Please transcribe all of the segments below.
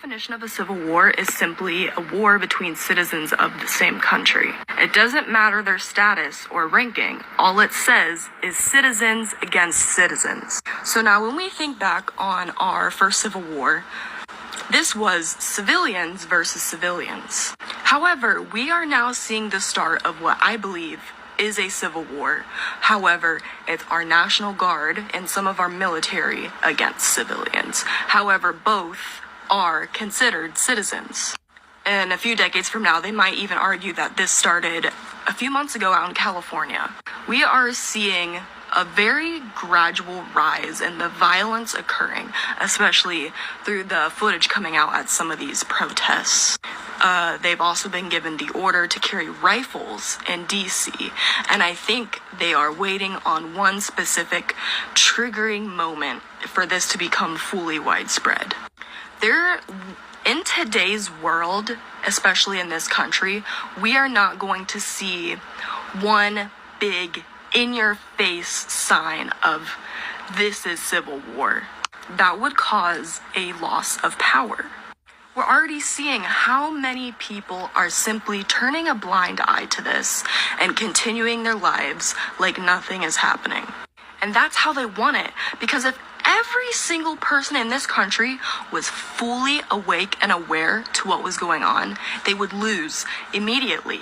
definition of a civil war is simply a war between citizens of the same country. It doesn't matter their status or ranking. All it says is citizens against citizens. So now when we think back on our first civil war, this was civilians versus civilians. However, we are now seeing the start of what I believe is a civil war. However, it's our National Guard and some of our military against civilians. However, both are considered citizens. And a few decades from now, they might even argue that this started a few months ago out in California. We are seeing a very gradual rise in the violence occurring, especially through the footage coming out at some of these protests. They've also been given the order to carry rifles in DC, and I think they are waiting on one specific triggering moment for this to become fully widespread. In today's world, especially in this country, we are not going to see one big in-your-face sign of this is civil war. That would cause a loss of power. We're already seeing how many people are simply turning a blind eye to this and continuing their lives like nothing is happening. And that's how they want it, because if every single person in this country was fully awake and aware to what was going on, they would lose immediately.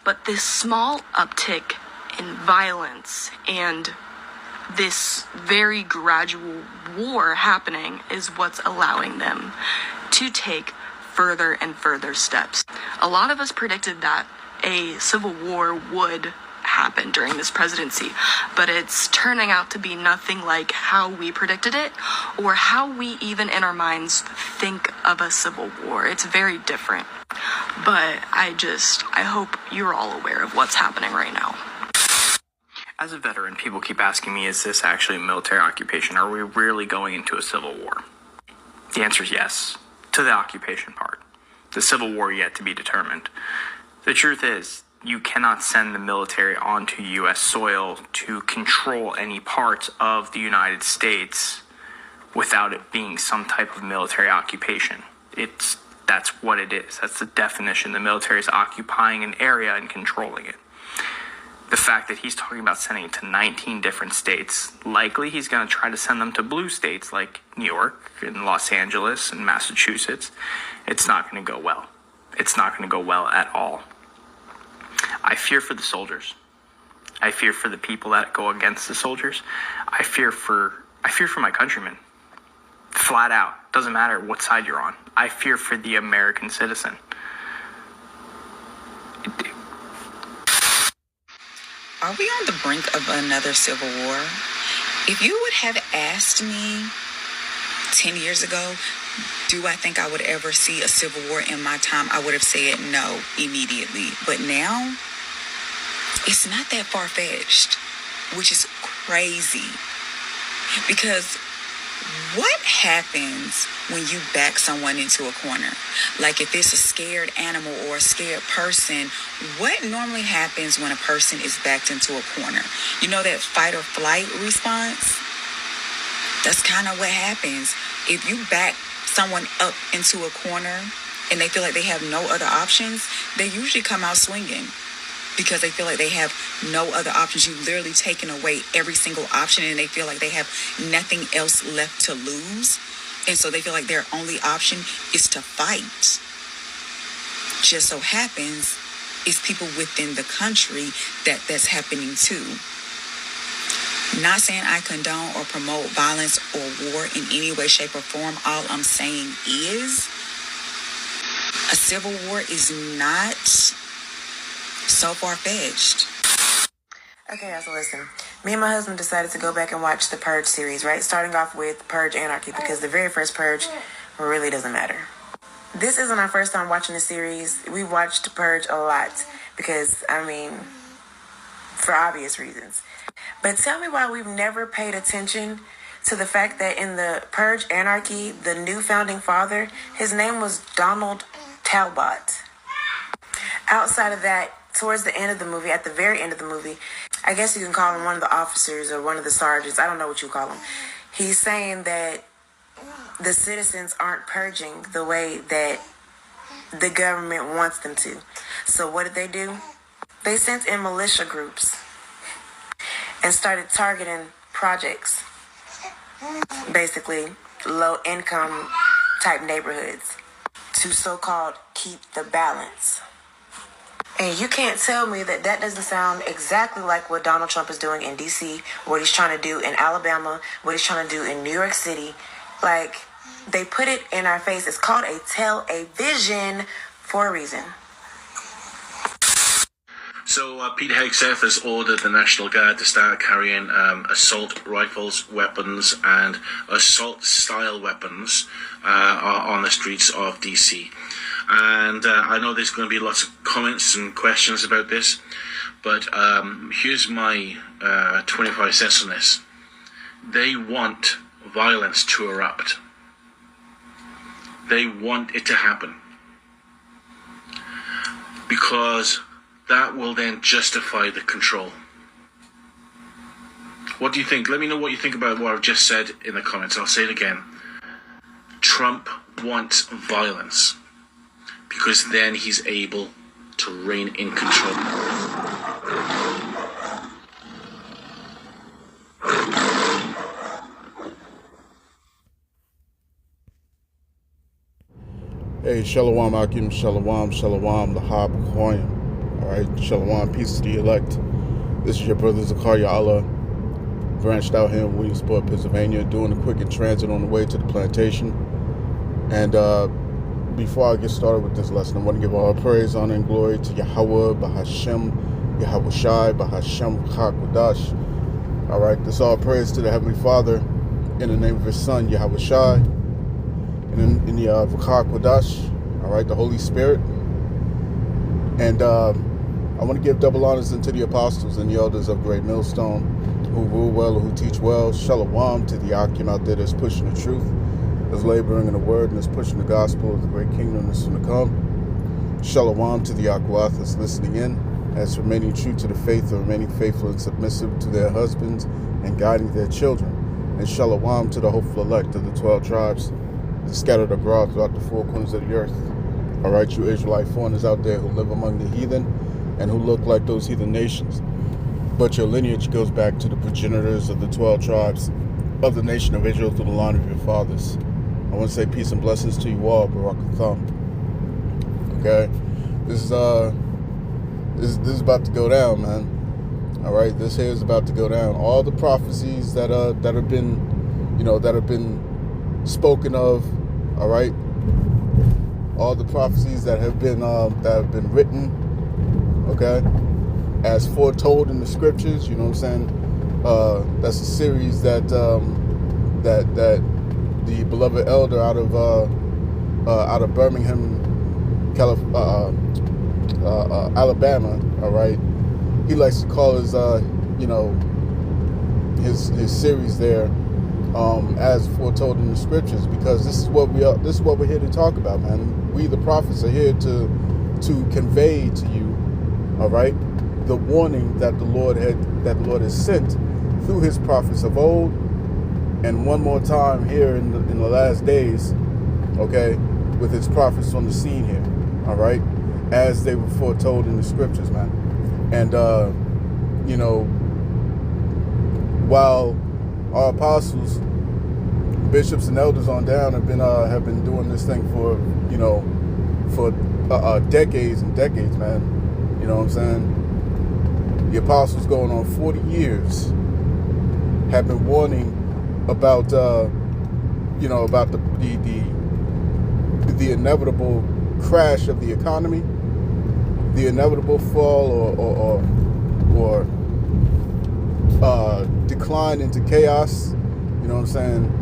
But this small uptick in violence and this very gradual war happening is what's allowing them to take further and further steps. A lot of us predicted that a civil war would happen during this presidency, but it's turning out to be nothing like how we predicted it or how we even in our minds think of a civil war. It's very different. But I hope you're all aware of what's happening right now. As a veteran, people keep asking me, is this actually a military occupation? Are we really going into a civil war? The answer is yes, to the occupation part. The civil war yet to be determined. The truth is, you cannot send the military onto U.S. soil to control any parts of the United States without it being some type of military occupation. That's what it is. That's the definition. The military is occupying an area and controlling it. The fact that he's talking about sending it to 19 different states, likely he's going to try to send them to blue states like New York and Los Angeles and Massachusetts. It's not going to go well. It's not going to go well at all. I fear for the soldiers. I fear for the people that go against the soldiers. I fear for my countrymen. Flat out. Doesn't matter what side you're on. I fear for the American citizen. Are we on the brink of another civil war? If you would have asked me 10 years ago, do I think I would ever see a civil war in my time, I would have said no immediately. But now, it's not that far-fetched, which is crazy. Because what happens when you back someone into a corner? Like if it's a scared animal or a scared person, what normally happens when a person is backed into a corner? You know that fight or flight response? That's kind of what happens. If you back someone up into a corner and they feel like they have no other options, they usually come out swinging because they feel like they have no other options. You've literally taken away every single option and they feel like they have nothing else left to lose. And so they feel like their only option is to fight. Just so happens it's people within the country that's happening too. Not saying I condone or promote violence or war in any way, shape, or form. All I'm saying is a civil war is not so far-fetched. Okay, guys, so listen. Me and my husband decided to go back and watch the Purge series, right? Starting off with Purge Anarchy, because the very first Purge really doesn't matter. This isn't our first time watching the series. We watched Purge a lot because, for obvious reasons. But tell me why we've never paid attention to the fact that in the Purge Anarchy, the new founding father, his name was Donald Talbot. Outside of that, towards the end of the movie, at the very end of the movie, I guess you can call him one of the officers or one of the sergeants. I don't know what you call him. He's saying that the citizens aren't purging the way that the government wants them to. So what did they do? They sent in militia groups and started targeting projects, basically low income type neighborhoods, to so-called keep the balance. And you can't tell me that that doesn't sound exactly like what Donald Trump is doing in D.C., what he's trying to do in Alabama, what he's trying to do in New York City. Like, they put it in our face. It's called a television for a reason. So Pete Hegseth has ordered the National Guard to start carrying assault rifles, weapons, and assault-style weapons on the streets of DC. And I know there's going to be lots of comments and questions about this, but here's my 25 cents on this. They want violence to erupt. They want it to happen. Because that will then justify the control. What do you think? Let me know what you think about what I've just said in the comments. I'll say it again. Trump wants violence because then he's able to reign in control. Hey, Shalom Akim, Shalom, Shalom, the Hab Koyim. Alright, Shalom, peace to the elect. This is your brother Zakaria Allah, branched out here in Williamsport, Pennsylvania, doing a quick in transit on the way to the plantation. And before I get started with this lesson, I want to give all praise, honor, and glory to Yahweh, Bahashem, Yahweh Shai, Bahashem, Chakwadash. Alright, this all praise to the Heavenly Father in the name of His Son, Yahweh Shai, and in the Chakwadash, alright, the Holy Spirit. And I want to give double honors unto the apostles and the elders of Great Millstone, who rule well and who teach well. Shalom to the Akim out there that's pushing the truth, that's laboring in the word, and that's pushing the gospel of the great kingdom that's going to come. Shalom to the Akwath that's listening in, as remaining true to the faith, or remaining faithful and submissive to their husbands and guiding their children. And shalom to the hopeful elect of the 12 tribes scattered abroad throughout the four corners of the earth. All right, you Israelite foreigners out there who live among the heathen and who look like those heathen nations, but your lineage goes back to the progenitors of the 12 tribes of the nation of Israel through the line of your fathers. I want to say peace and blessings to you all, Barak Atham. Okay, this is about to go down, man. All right, this here is about to go down. All the prophecies that have been spoken of. All right. All the prophecies that have been written, okay, as foretold in the scriptures, you know what I'm saying? That's a series that that the beloved elder out of Birmingham, Alabama, all right, he likes to call his his series there as foretold in the scriptures, because this is what we're here to talk about, man. We the prophets are here to convey to you, all right, the warning that the Lord has sent through His prophets of old, and one more time here in the last days, okay, with His prophets on the scene here, all right, as they were foretold in the scriptures, man. And while our apostles, bishops, and elders on down have been doing this thing for decades and decades, man. You know what I'm saying? The apostles, going on 40 years, have been warning about the inevitable crash of the economy, the inevitable fall or decline into chaos. You know what I'm saying?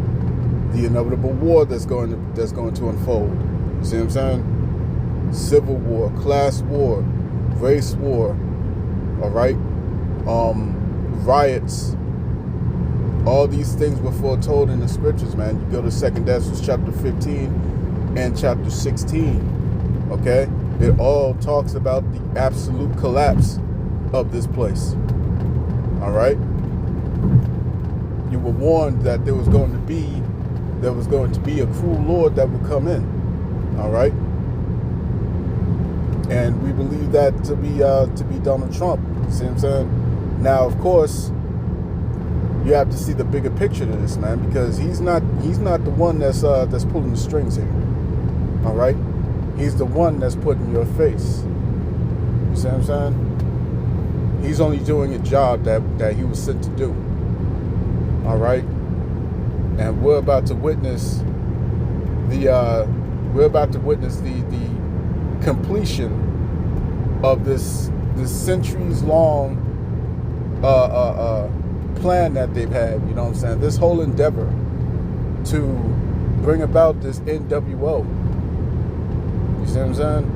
The inevitable war that's going to unfold. You see what I'm saying? Civil war, class war, race war. All right, riots. All these things were foretold in the scriptures, man. You go to 2 Ezra chapter 15 and chapter 16. Okay, it all talks about the absolute collapse of this place. All right. You were warned that there was going to be there was going to be a cruel Lord that would come in. All right. And we believe that to be Donald Trump. You see what I'm saying? Now, of course, you have to see the bigger picture to this, man, because he's not the one that's pulling the strings here. All right, he's the one that's put in your face. You see what I'm saying? He's only doing a job that he was sent to do. All right, and we're about to witness the completion of this centuries-long plan that they've had. You know what I'm saying? This whole endeavor to bring about this NWO. You see what I'm saying?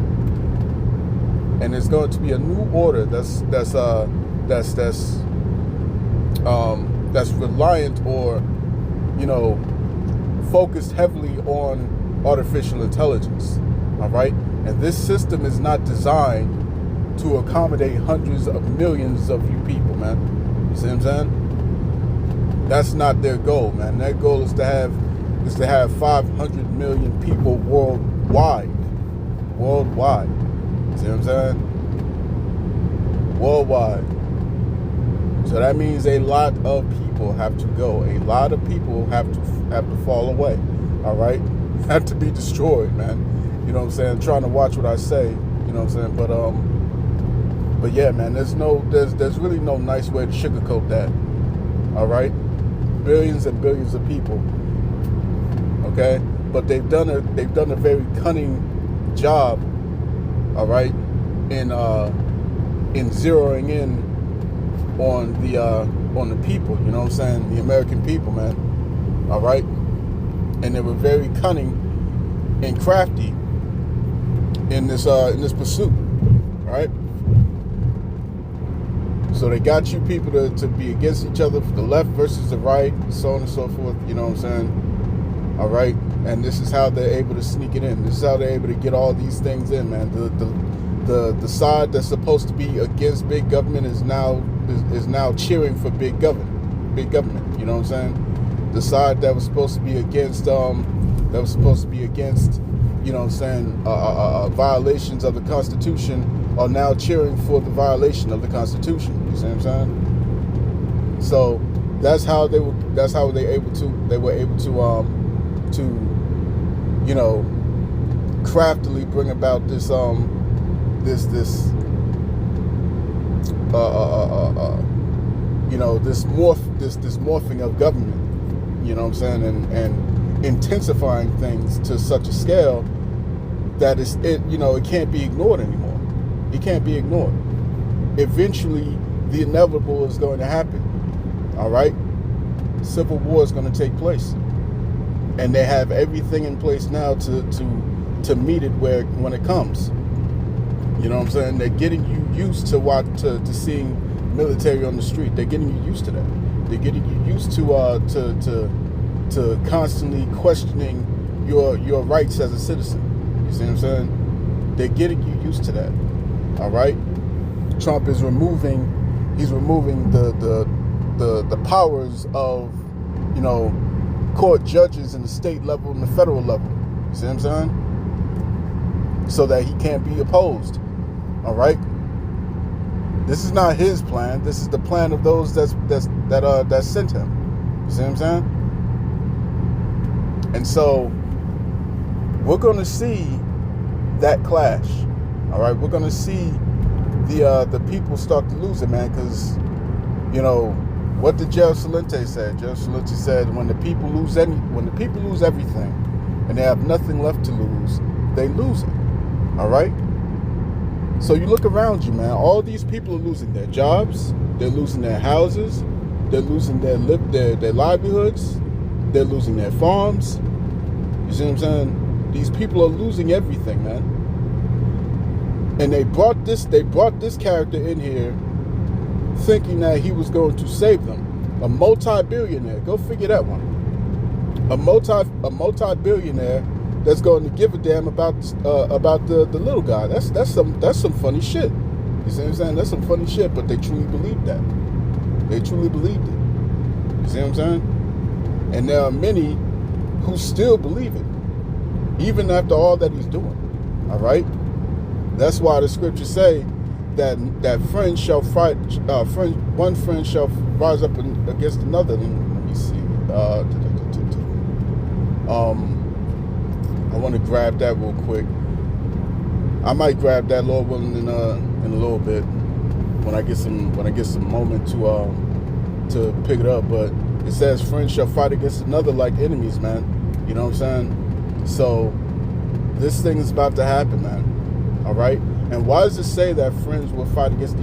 And it's going to be a new order that's reliant or, you know, focused heavily on artificial intelligence. All right, and this system is not designed to accommodate hundreds of millions of you people, man. You see what I'm saying? That's not their goal, man. Their goal is to have 500 million people worldwide. Worldwide. You see what I'm saying? Worldwide. So that means a lot of people have to go. A lot of people have to fall away. All right? Have to be destroyed, man. You know what I'm saying? I'm trying to watch what I say. You know what I'm saying? But yeah, man, there's really no nice way to sugarcoat that. All right? Billions and billions of people. Okay? But they've done a very cunning job, all right, in zeroing in on the people, you know what I'm saying? The American people, man. All right? And they were very cunning and crafty in this pursuit. All right? So they got you people to be against each other, for the left versus the right, so on and so forth, you know what I'm saying? All right? And this is how they're able to sneak it in. This is how they're able to get all these things in, man. The side that's supposed to be against big government is now cheering for big government. You know what I'm saying? The side that was supposed to be against you know what I'm saying, violations of the Constitution are now cheering for the violation of the Constitution. You see what I'm saying? So that's how they were able to you know, craftily bring about this you know, this morphing of government, you know what I'm saying, and intensifying things to such a scale that it can't be ignored anymore. It can't be ignored. Eventually, the inevitable is going to happen. All right? Civil war is going to take place. And they have everything in place now to meet it when it comes. You know what I'm saying? They're getting you used to seeing military on the street. They're getting you used to that. They're getting you used to constantly questioning your rights as a citizen. You see what I'm saying? They're getting you used to that. All right? Trump is removing the powers of, you know, court judges in the state level and the federal level. You see what I'm saying? So that he can't be opposed. All right? This is not his plan. This is the plan of those that sent him. You see what I'm saying? And so we're going to see that clash. All right? We're going to see the people start to lose it, man, because, you know, what did Gerald Celente say? Gerald Celente said, when the people lose everything and they have nothing left to lose, they lose it. All right? So you look around you, man. All these people are losing their jobs. They're losing their houses. They're losing their livelihoods. They're losing their farms. You see what I'm saying? These people are losing everything, man. And they brought this character in here thinking that he was going to save them. A multi-billionaire. Go figure that one. A multi-billionaire that's going to give a damn about the little guy. That's some funny shit. You see what I'm saying? That's some funny shit, but they truly believed that. They truly believed it. You see what I'm saying? And there are many who still believe it, even after all that he's doing. All right. That's why the scriptures say that friends shall fight. One friend shall rise up against another. Let me see. I want to grab that real quick. I might grab that, Lord willing, in a little bit when I get some moment to pick it up. But it says friends shall fight against another like enemies, man. You know what I'm saying? So this thing is about to happen, man. All right. And why does it say that friends will fight against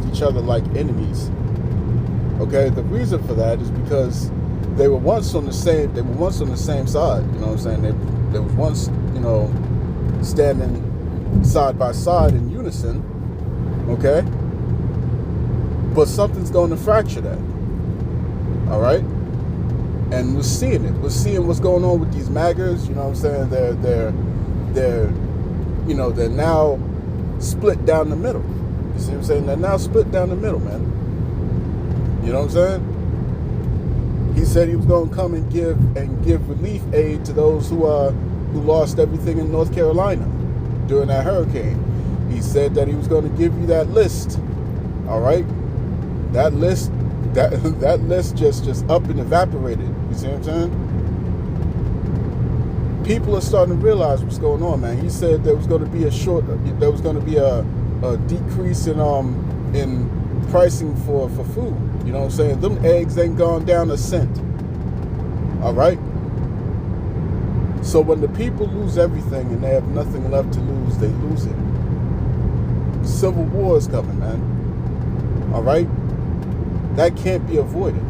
each other like enemies? Okay. The reason for that is because they were once on the same side. You know what I'm saying? They was once, standing side by side in unison. Okay. But something's going to fracture that. All right. And we're seeing it. We're seeing what's going on with these MAGAs. You know what I'm saying? They're now split down the middle. You see what I'm saying? They're now split down the middle, man. You know what I'm saying? He said he was going to come and give relief aid to those who lost everything in North Carolina during that hurricane. He said that he was going to give you that list. All right? That list just up and evaporated. You see what I'm saying? People are starting to realize what's going on, man. He said there was going to be a decrease in pricing for food. You know what I'm saying? Them eggs ain't gone down a cent. All right? So when the people lose everything and they have nothing left to lose, they lose it. Civil war is coming, man. All right? That can't be avoided.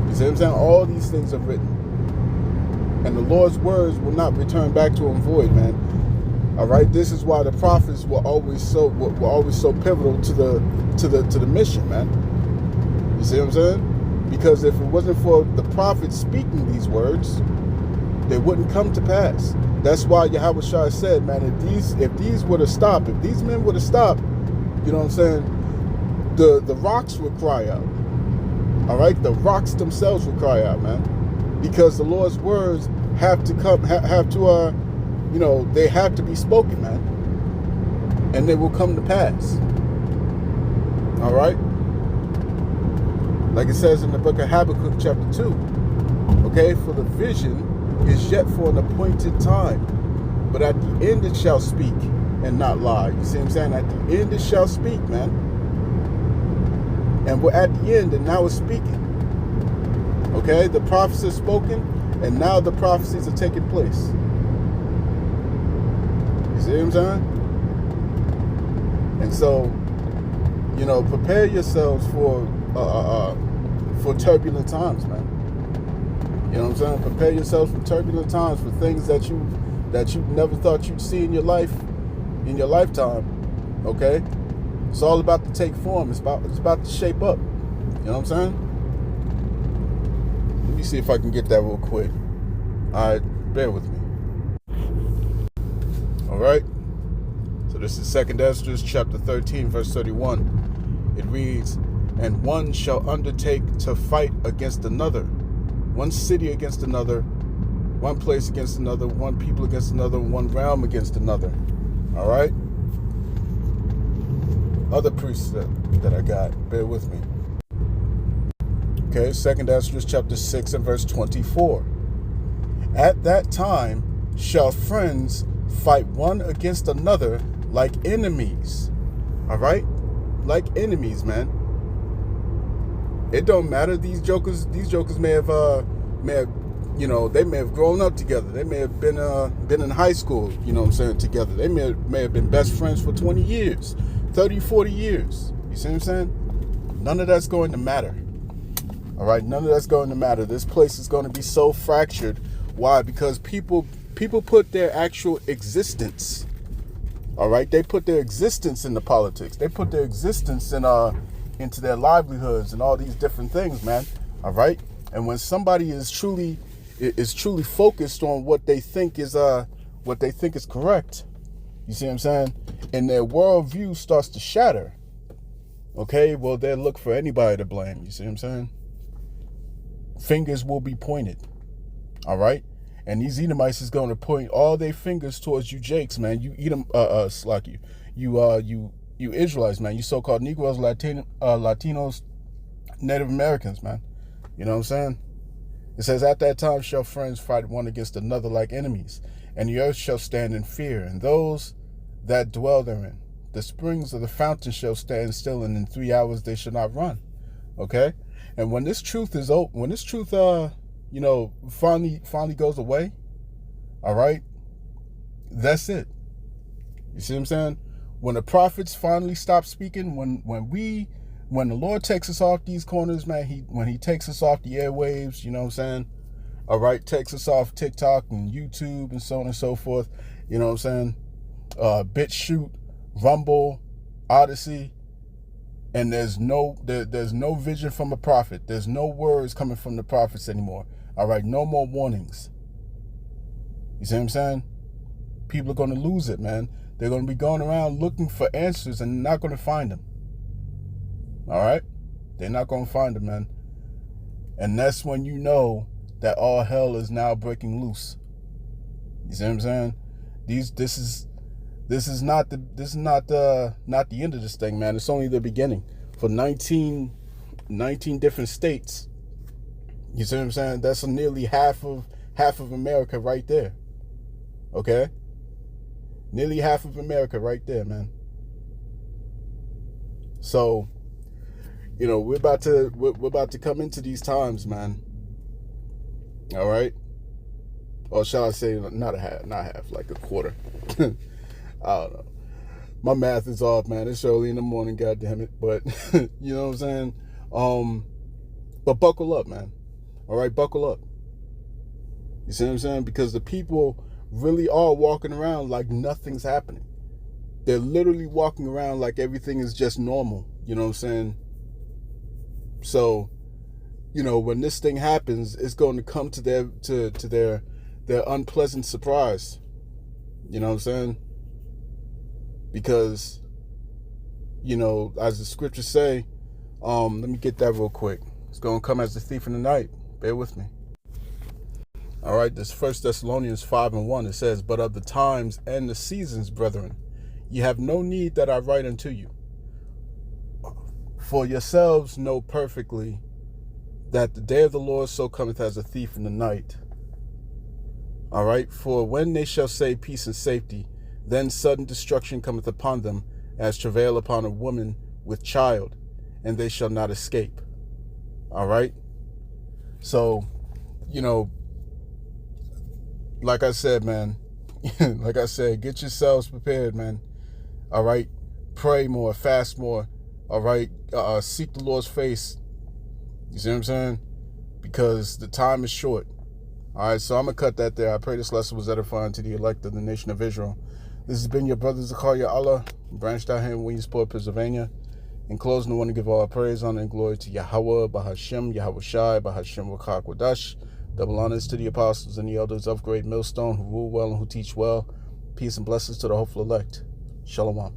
You see what I'm saying? All these things are written. And the Lord's words will not return back to him void, man. All right? This is why the prophets were always so pivotal to the mission, man. You see what I'm saying? Because if it wasn't for the prophets speaking these words, they wouldn't come to pass. That's why Yahweh Shai said, man, if these were to stop, if these men were to stop, you know what I'm saying, the rocks would cry out. All right? The rocks themselves would cry out, man. Because the Lord's words have to they have to be spoken, man. And they will come to pass. All right? Like it says in the book of Habakkuk chapter 2. Okay? For the vision is yet for an appointed time. But at the end it shall speak and not lie. You see what I'm saying? At the end it shall speak, man. And we're at the end and now it's speaking. Okay? The prophecy is spoken and now the prophecies are taking place. You see what I'm saying? And so, prepare yourselves for turbulent times, man. You know what I'm saying? Prepare yourselves for turbulent times, for things that you never thought you'd see in your lifetime. Okay? It's all about to take form. It's about to shape up. You know what I'm saying? Let me see if I can get that real quick. All right, bear with me. All right. So this is 2 Esdras chapter 13, verse 31. It reads, "And one shall undertake to fight against another, one city against another, one place against another, one people against another, one realm against another." All right? Other precept that I got, bear with me. Okay, 2 Esdras chapter 6 and verse 24. "At that time shall friends fight one against another like enemies." All right? Like enemies, man. It don't matter. These jokers may have they may have grown up together. They may have been in high school, you know what I'm saying, together. They may have been best friends for 20 years, 30, 40 years. You see what I'm saying? None of that's going to matter. All right? None of that's going to matter. This place is going to be so fractured. Why? Because people put their actual existence. All right? They put their existence into politics. They put their existence into their livelihoods and all these different things, man. All right? And when somebody is truly focused on what they think is correct, you see what I'm saying? And their worldview starts to shatter. Okay? Well, they'll look for anybody to blame. You see what I'm saying? Fingers will be pointed. All right? And these Edomites is going to point all their fingers towards you Jakes, man. You Edom, Slack you Israelites, man. You so-called Negroes, Latinos, Native Americans, man. You know what I'm saying? It says, at that time shall friends fight one against another like enemies, and the earth shall stand in fear, and those that dwell therein. The springs of the fountain shall stand still, and in 3 hours they shall not run. Okay? And when this truth is open, when this truth finally goes away, all right, that's it. You see what I'm saying? When the prophets finally stop speaking, when the Lord takes us off these corners, man, when he takes us off the airwaves, you know what I'm saying? All right, takes us off TikTok and YouTube and so on and so forth, you know what I'm saying? BitChute, Rumble, Odyssey, and there's no vision from a prophet. There's no words coming from the prophets anymore. All right, no more warnings. You see what I'm saying? People are going to lose it, man. They're going to be going around looking for answers and not going to find them. All right? They're not going to find them, man. And that's when you know that all hell is now breaking loose. You see what I'm saying? This is not the end of this thing, man. It's only the beginning. For 19 different states. You see what I'm saying? That's nearly half of America right there. Okay? Nearly half of America right there, man. So, you know, we're about to come into these times, man. All right? Or shall I say not half, like a quarter. I don't know. My math is off, man. It's early in the morning, goddammit. But you know what I'm saying? But buckle up, man. All right, buckle up. You see what I'm saying? Because the people really are walking around like nothing's happening. They're literally walking around like everything is just normal. You know what I'm saying? So, you know, when this thing happens, it's going to come to their unpleasant surprise. You know what I'm saying? Because, you know, as the scriptures say, let me get that real quick. It's going to come as a thief in the night. Bear with me. All right, this 1 Thessalonians 5:1, it says, but of the times and the seasons, brethren, ye have no need that I write unto you. For yourselves know perfectly that the day of the Lord so cometh as a thief in the night. All right, for when they shall say peace and safety, then sudden destruction cometh upon them, as travail upon a woman with child, and they shall not escape. All right? So, you know, like I said, man, like I said, get yourselves prepared, man. All right? Pray more, fast more. All right? Seek the Lord's face. You see what I'm saying? Because the time is short. All right, so I'm going to cut that there. I pray this lesson was edifying to the elect of the nation of Israel. This has been your brother Zakaria Allah, branched out here in Williamsport, Pennsylvania. In closing, I want to give all praise, honor, and glory to Yahweh, Bahashem, Yahweh Shai, Bahashem Rakak Wadash. Double honors to the apostles and the elders of Great Millstone who rule well and who teach well. Peace and blessings to the hopeful elect. Shalom.